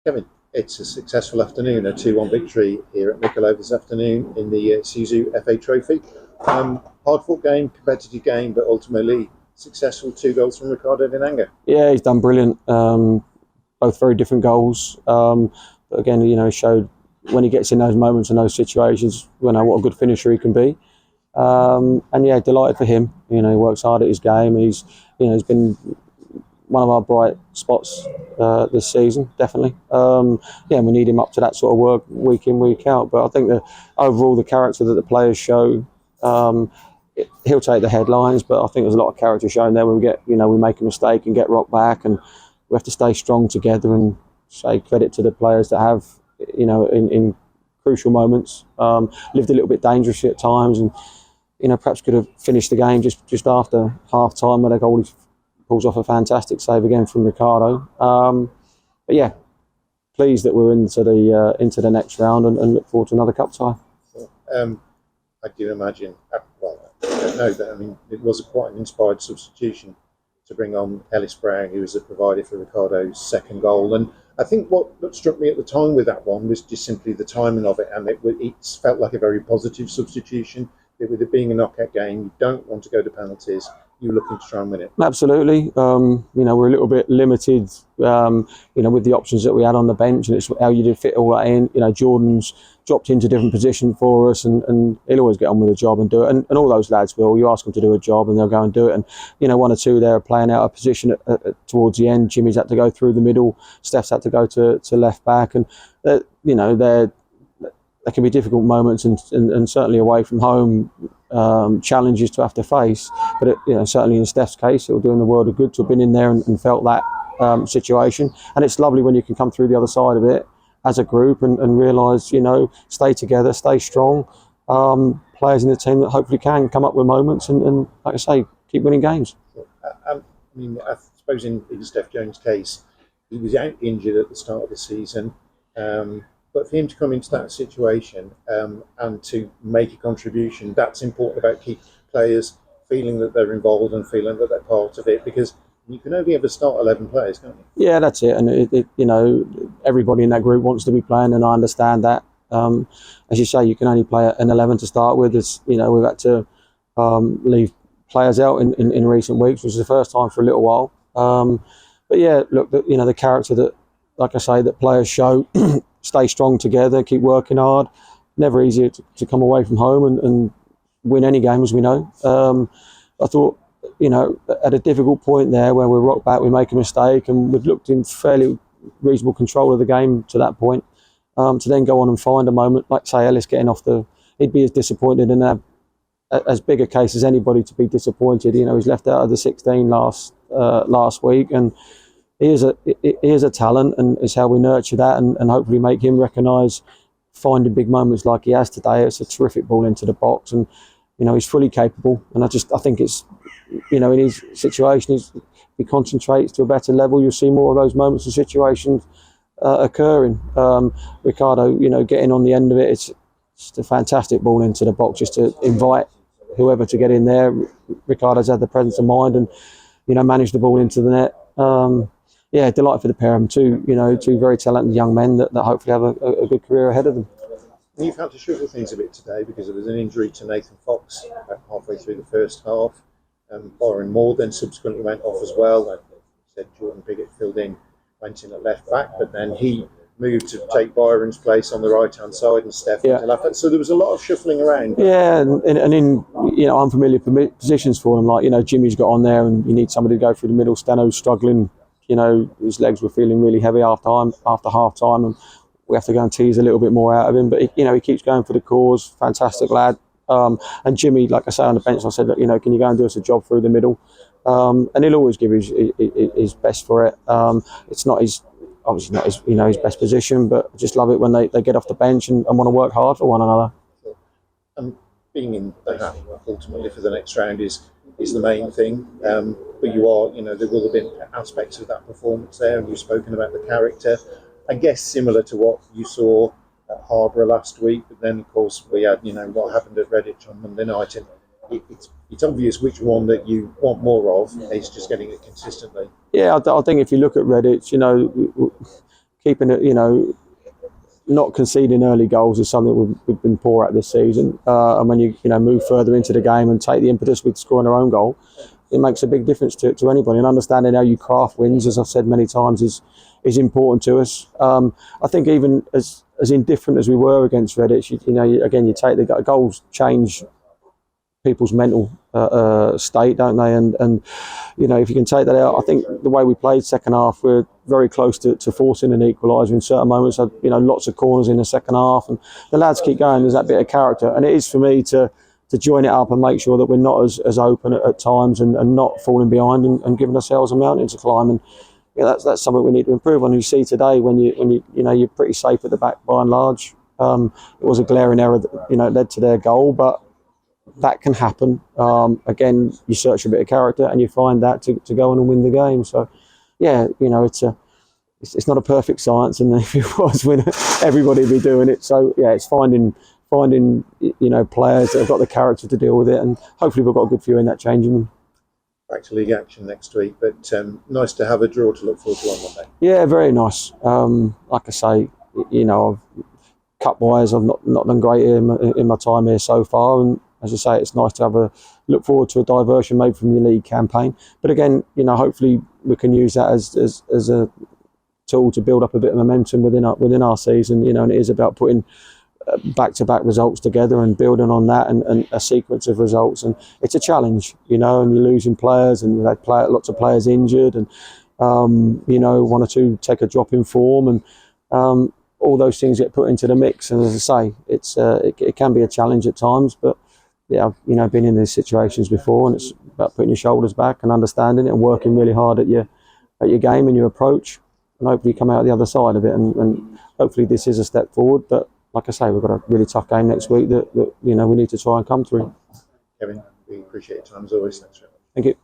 Kevin, it's a successful afternoon, a 2-1 victory here at Mickleover this afternoon in the Isuzu FA Trophy. Hard-fought game, competitive game, but ultimately successful. 2 goals from Ricardo Vinanga. Yeah, he's done brilliant. Both very different goals. But again, showed when he gets in those moments and those situations, what a good finisher he can be. And yeah, delighted for him. He works hard at his game. He's been one of our bright spots this season, definitely. And we need him up to that sort of work week in, week out. But I think that overall the character that the players show, he'll take the headlines. But I think there's a lot of character shown there when we make a mistake and get rocked back, and we have to stay strong together and say credit to the players that have, in crucial moments, lived a little bit dangerously at times, and perhaps could have finished the game just after half time where their goalie pulls off a fantastic save again from Ricardo. But yeah, pleased that we're into the next round and look forward to another cup tie. I do imagine, well, I don't know, but it was quite an inspired substitution to bring on Ellis Brown, who was a provider for Ricardo's second goal. And I think what struck me at the time with that one was just simply the timing of it, and it felt like a very positive substitution. With it being a knockout game, you don't want to go to penalties. You're looking to try and win it. Absolutely. We're a little bit limited, with the options that we had on the bench, and it's how you did fit all that in. Jordan's dropped into different positions for us, and he'll always get on with the job and do it. And all those lads will. You ask them to do a job, and they'll go and do it. And one or two there are playing out a position towards the end. Jimmy's had to go through the middle. Steph's had to go to left back, and there can be difficult moments, and certainly away from home, challenges to have to face. But certainly in Steph's case, it'll do him the world of good to have been in there and felt that situation. And it's lovely when you can come through the other side of it as a group and realise, stay together, stay strong. Players in the team that hopefully can come up with moments and like I say, keep winning games. I suppose in Steph Jones' case, he was out injured at the start of the season. But for him to come into that situation and to make a contribution, that's important about keep players feeling that they're involved and feeling that they're part of it, because you can only ever start 11 players, can't you? Yeah, that's it. And everybody in that group wants to be playing, and I understand that. As you say, you can only play an 11 to start with. We've had to leave players out in recent weeks, which is the first time for a little while. But yeah, look, the character that, like I say, that players show. Stay strong together, keep working hard. Never easy to come away from home and win any game, as we know. I thought, at a difficult point there where we rock back, we make a mistake, and we'd looked in fairly reasonable control of the game to that point. To then go on and find a moment, like say Ellis getting off he'd be as disappointed in as big a case as anybody to be disappointed. He's left out of the 16 last week, and he is a talent, and it's how we nurture that and hopefully make him recognise finding big moments like he has today. It's a terrific ball into the box, and he's fully capable. And I think it's in his situation, if he concentrates to a better level, you'll see more of those moments and situations occurring. Ricardo, getting on the end of it, it's just a fantastic ball into the box, just to invite whoever to get in there. Ricardo's had the presence of mind and managed the ball into the net. Yeah, delighted for the pair of them. Two very talented young men that hopefully have a good career ahead of them. You've had to shuffle things a bit today because there was an injury to Nathan Fox about halfway through the first half. Byron Moore then subsequently went off as well. Like said, Jordan Biggett filled in, went in at left back, but then he moved to take Byron's place on the right hand side, and Steph went to left back. So there was a lot of shuffling around. Yeah, and in unfamiliar positions for them, like Jimmy's got on there, and you need somebody to go through the middle. Stano's struggling. His legs were feeling really heavy after half time, and we have to go and tease a little bit more out of him. But he keeps going for the cause. Fantastic lad. And Jimmy, like I say, on the bench, I said, look, can you go and do us a job through the middle? And he'll always give his best for it. It's not his best position, but I just love it when they get off the bench and want to work hard for one another. And being in the hat ultimately for the next round is the main thing. But you are, there will have been aspects of that performance there, and you've spoken about the character. I guess similar to what you saw at Harborough last week, but then of course we had, what happened at Redditch on Monday night, and it's obvious which one that you want more of. It's just getting it consistently. Yeah, I think if you look at Redditch, keeping it, not conceding early goals is something we've been poor at this season. And when you move further into the game and take the impetus with scoring our own goal, it makes a big difference to anybody. And understanding how you craft wins, as I've said many times, is important to us. I think even as indifferent as we were against Redditch, you take the goals change people's mental state, don't they? And if you can take that out, I think the way we played second half, we're very close to forcing an equaliser in certain moments. Lots of corners in the second half, and the lads keep going. There's that bit of character, and it is for me to join it up and make sure that we're not as open at times and not falling behind and giving ourselves a mountain to climb. And that's something we need to improve on. You see today when you're pretty safe at the back by and large. It was a glaring error that led to their goal, but that can happen. Again, you search for a bit of character and you find that to go on and win the game. So, yeah, it's not a perfect science, and if it was, everybody would be doing it. So, yeah, it's finding players that have got the character to deal with it, and hopefully we've got a good few in that changing room. Back to league action next week, but nice to have a draw to look forward to on Monday. Yeah, very nice. Like I say, cup-wise, I've not done great in my time here so far, and as I say, it's nice to have a look forward to a diversion maybe from your league campaign. But again, hopefully we can use that as a tool to build up a bit of momentum within our season. And it is about putting back-to-back results together and building on that and a sequence of results. And it's a challenge, and you're losing players, and we've had lots of players injured, and one or two take a drop in form, and all those things get put into the mix. And as I say, it can be a challenge at times, but yeah, I've been in these situations before, and it's about putting your shoulders back and understanding it and working really hard at your game and your approach, and hopefully come out the other side of it. And hopefully this is a step forward. But like I say, we've got a really tough game next week that we need to try and come through. Kevin, we appreciate your time as always. Thanks very much. Thank you.